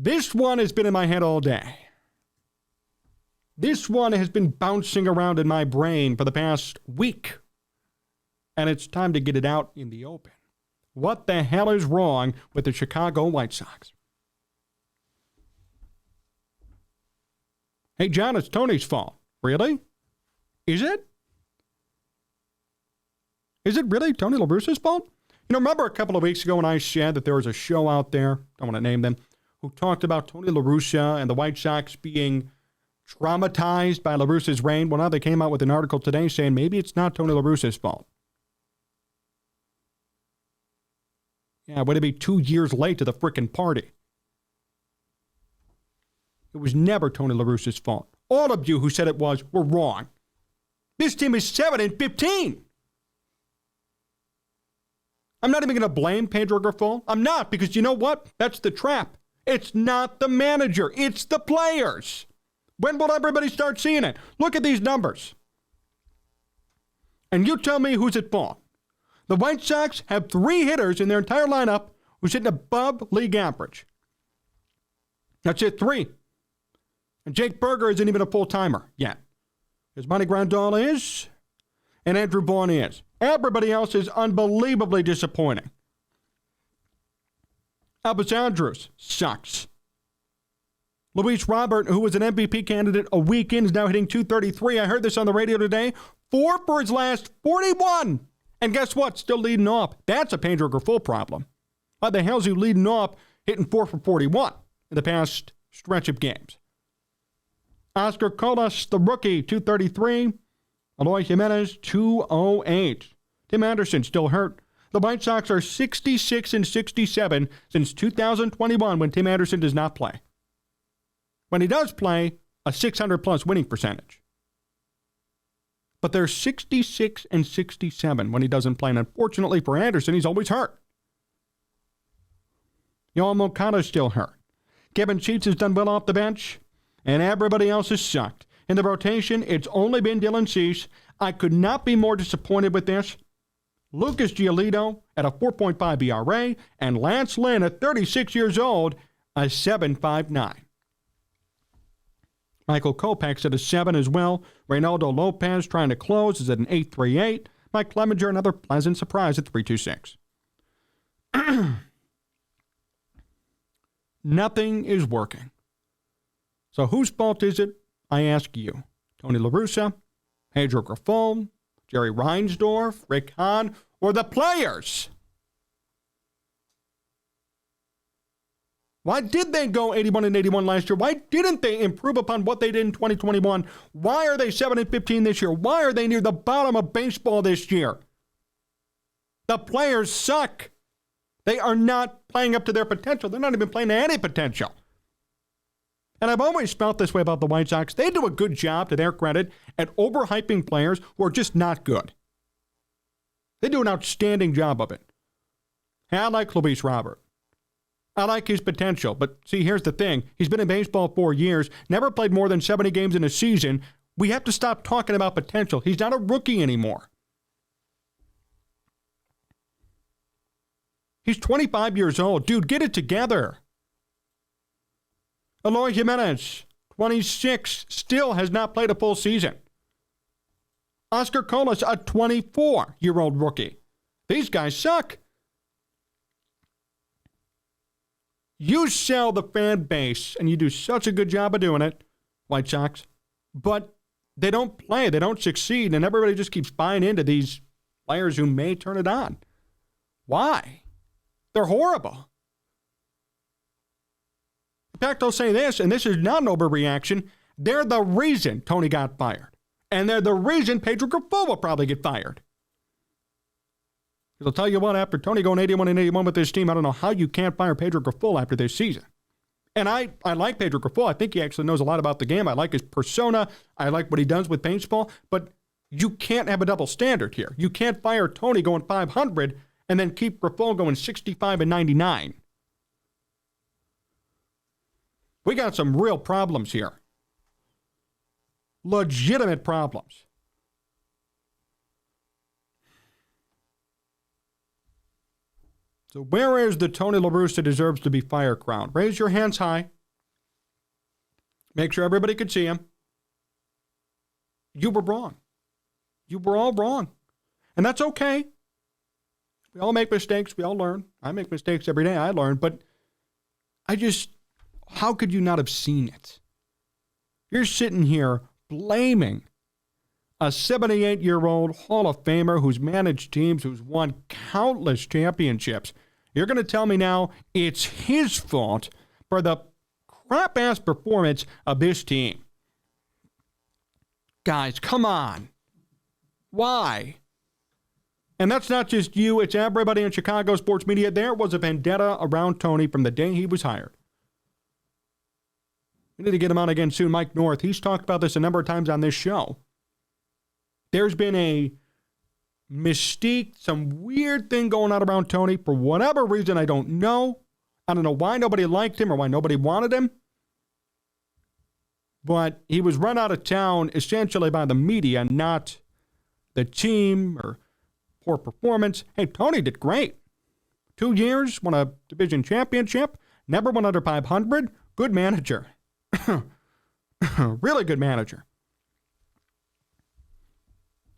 This one has been in my head all day. This one has been bouncing around in my brain for the past week. And it's time to get it out in the open. What the hell is wrong with the Chicago White Sox? Hey, John, it's Tony's fault. Really? Is it? Is it really Tony La Russa's fault? You know, remember a couple of weeks ago when I said that there was a show out there, I don't want to name them, who talked about Tony La Russa and the White Sox being traumatized by La Russa's reign? Well, now they came out with an article today saying maybe it's not Tony La Russa's fault. Yeah, way to be 2 years late to the frickin' party. It was never Tony La Russa's fault. All of you who said it was were wrong. This team is 7-15. I'm not even going to blame Pedro Grifol. I'm not, because you know what? That's the trap. It's not the manager. It's the players. When will everybody start seeing it? Look at these numbers. And you tell me who's at fault. The White Sox have 3 hitters in their entire lineup who's hitting above league average. That's it, 3. And Jake Berger isn't even a full-timer yet. Because Monty Grandal is, and Andrew Vaughn is. Everybody else is unbelievably disappointing. Albus Andrus sucks. Luis Robert, who was an MVP candidate a week in, is now hitting .233. I heard this on the radio today. 4 for his last 41. And guess what? Still leading off. That's a Pedro Grifol problem. Why the hell is he leading off hitting 4 for 41 in the past stretch of games? Oscar Colas, the rookie, .233. Eloy Jimenez, .208. Tim Anderson still hurt. The White Sox are 66-67 since 2021 when Tim Anderson does not play. When he does play, a 600-plus winning percentage. But they're 66-67 when he doesn't play. And unfortunately for Anderson, he's always hurt. Yoel Moncada's still hurt. Kevin Sheets has done well off the bench. And everybody else has sucked. In the rotation, it's only been Dylan Cease. I could not be more disappointed with this. Lucas Giolito at a 4.5 ERA, and Lance Lynn at 36 years old, a 7.59. Michael Kopech's at a 7 as well. Reynaldo Lopez trying to close is at an 8.38. Mike Clemenger, another pleasant surprise at 3.26. Nothing is working. So whose fault is it? I ask you. Tony La Russa, Pedro Grifol, Jerry Reinsdorf, Rick Hahn, or the players? Why did they go 81-81 last year? Why didn't they improve upon what they did in 2021? Why are they 7-15 this year? Why are they near the bottom of baseball this year? The players suck. They are not playing up to their potential. They're not even playing to any potential. And I've always felt this way about the White Sox. They do a good job, to their credit, at overhyping players who are just not good. They do an outstanding job of it. I like Luis Robert. I like his potential. But see, here's the thing. He's been in baseball 4 years, never played more than 70 games in a season. We have to stop talking about potential. He's not a rookie anymore. He's 25 years old. Dude, get it together. Eloy Jimenez, 26, still has not played a full season. Oscar Colas, a 24-year-old rookie. These guys suck. You sell the fan base, and you do such a good job of doing it, White Sox, but they don't play, they don't succeed, and everybody just keeps buying into these players who may turn it on. Why? They're horrible. In fact, I'll say this, and this is not an overreaction, they're the reason Tony got fired. And they're the reason Pedro Grifol will probably get fired. Because I'll tell you what, after Tony going 81-81 with this team, I don't know how you can't fire Pedro Grifol after this season. And I like Pedro Grifol. I think he actually knows a lot about the game. I like his persona. I like what he does with baseball. But you can't have a double standard here. You can't fire Tony going 500 and then keep Grifol going 65-99. We got some real problems here. Legitimate problems. So where is the Tony La Russa deserves to be fired crowd? Raise your hands high. Make sure everybody could see him. You were wrong. You were all wrong. And that's okay. We all make mistakes. We all learn. I make mistakes every day. I learn. But how could you not have seen it? You're sitting here blaming a 78-year-old Hall of Famer who's managed teams, who's won countless championships. You're going to tell me now it's his fault for the crap-ass performance of this team. Guys, come on. Why? And that's not just you, it's everybody in Chicago sports media. There was a vendetta around Tony from the day he was hired. We need to get him on again soon. Mike North, he's talked about this a number of times on this show. There's been a mystique, some weird thing going on around Tony. For whatever reason, I don't know. I don't know why nobody liked him or why nobody wanted him. But he was run out of town essentially by the media, not the team or poor performance. Hey, Tony did great. 2 years, won a division championship, never won under 500. Good manager. Really good manager.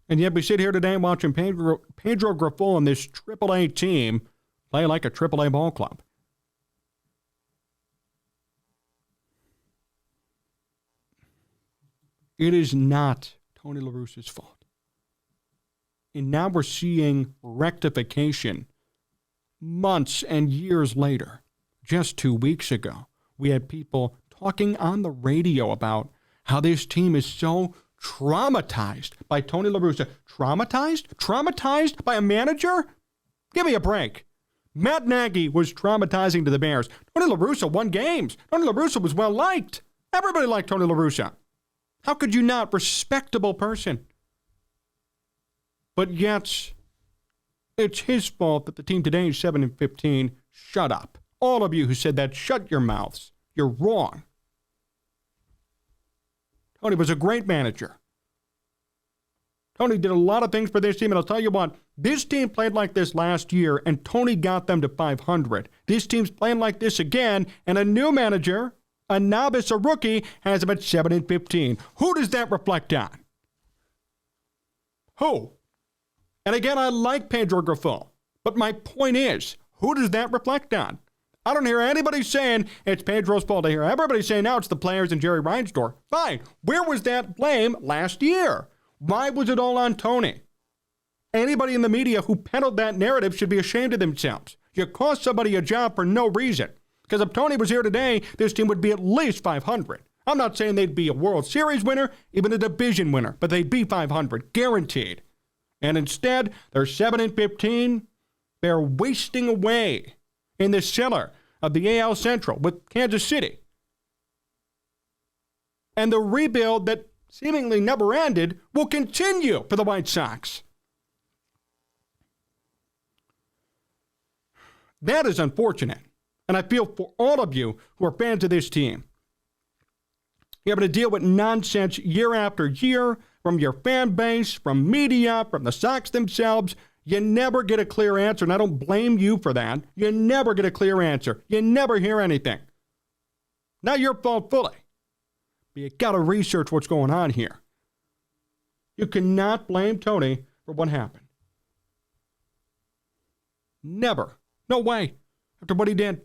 And yet we sit here today watching Pedro Grifol and this AAA team play like a AAA ball club. It is not Tony La Russa's fault. And now we're seeing rectification months and years later. Just 2 weeks ago, we had people talking on the radio about how this team is so traumatized by Tony La Russa. Traumatized? Traumatized by a manager? Give me a break. Matt Nagy was traumatizing to the Bears. Tony La Russa won games. Tony La Russa was well liked. Everybody liked Tony La Russa. How could you not? Respectable person. But yet, it's his fault that the team today is 7-15. Shut up. All of you who said that, shut your mouths. You're wrong. Tony was a great manager. Tony did a lot of things for this team, and I'll tell you what, this team played like this last year, and Tony got them to 500. This team's playing like this again, and a new manager, a novice, a rookie, has them at 7-15. Who does that reflect on? Who? And again, I like Pedro Grifol, but my point is, who does that reflect on? I don't hear anybody saying it's Pedro's fault. I hear everybody saying now it's the players and Jerry Reinsdorf. Fine. Where was that blame last year? Why was it all on Tony? Anybody in the media who peddled that narrative should be ashamed of themselves. You cost somebody a job for no reason. Because if Tony was here today, this team would be at least 500. I'm not saying they'd be a World Series winner, even a division winner, but they'd be 500, guaranteed. And instead, they're 7-15. They're wasting away in the cellar of the AL Central with Kansas City. And the rebuild that seemingly never ended will continue for the White Sox. That is unfortunate. And I feel for all of you who are fans of this team. You're having to deal with nonsense year after year from your fan base, from media, from the Sox themselves. You never get a clear answer, and I don't blame you for that. You never get a clear answer. You never hear anything. Not your fault fully. But you got to research what's going on here. You cannot blame Tony for what happened. Never. No way. After what he did.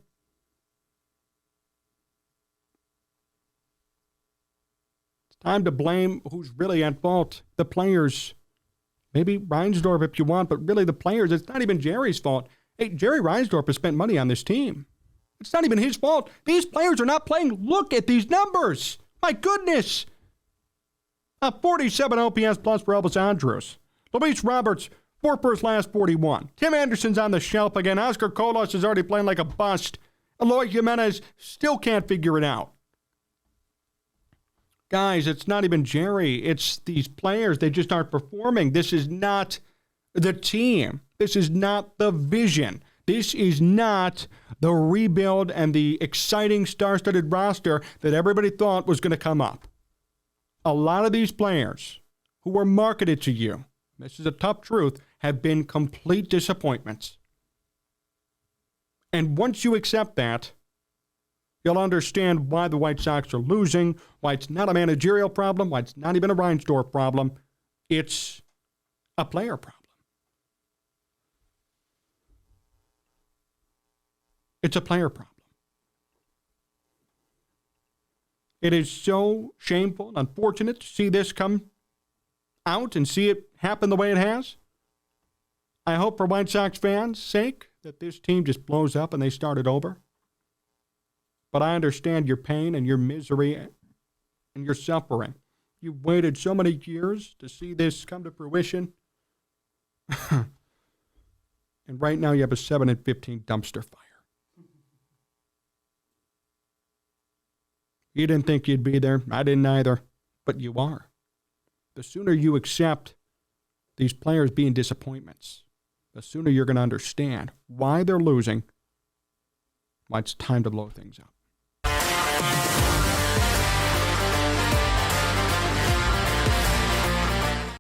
It's time to blame who's really at fault. The players. Maybe Reinsdorf if you want, but really the players. It's not even Jerry's fault. Hey, Jerry Reinsdorf has spent money on this team. It's not even his fault. These players are not playing. Look at these numbers. My goodness. A 47 OPS plus for Elvis Andrus. Luis Roberts, 4 for his last 41. Tim Anderson's on the shelf again. Oscar Colas is already playing like a bust. Eloy Jimenez still can't figure it out. Guys, it's not even Jerry. It's these players. They just aren't performing. This is not the team. This is not the vision. This is not the rebuild and the exciting star-studded roster that everybody thought was going to come up. A lot of these players who were marketed to you, this is a tough truth, have been complete disappointments. And once you accept that, you'll understand why the White Sox are losing, why it's not a managerial problem, why it's not even a Reinsdorf problem. It's a player problem. It's a player problem. It is so shameful and unfortunate to see this come out and see it happen the way it has. I hope for White Sox fans' sake that this team just blows up and they start it over. But I understand your pain and your misery and your suffering. You've waited so many years to see this come to fruition. And right now you have a 7-15 dumpster fire. You didn't think you'd be there. I didn't either. But you are. The sooner you accept these players being disappointments, the sooner you're going to understand why they're losing, why it's time to blow things up.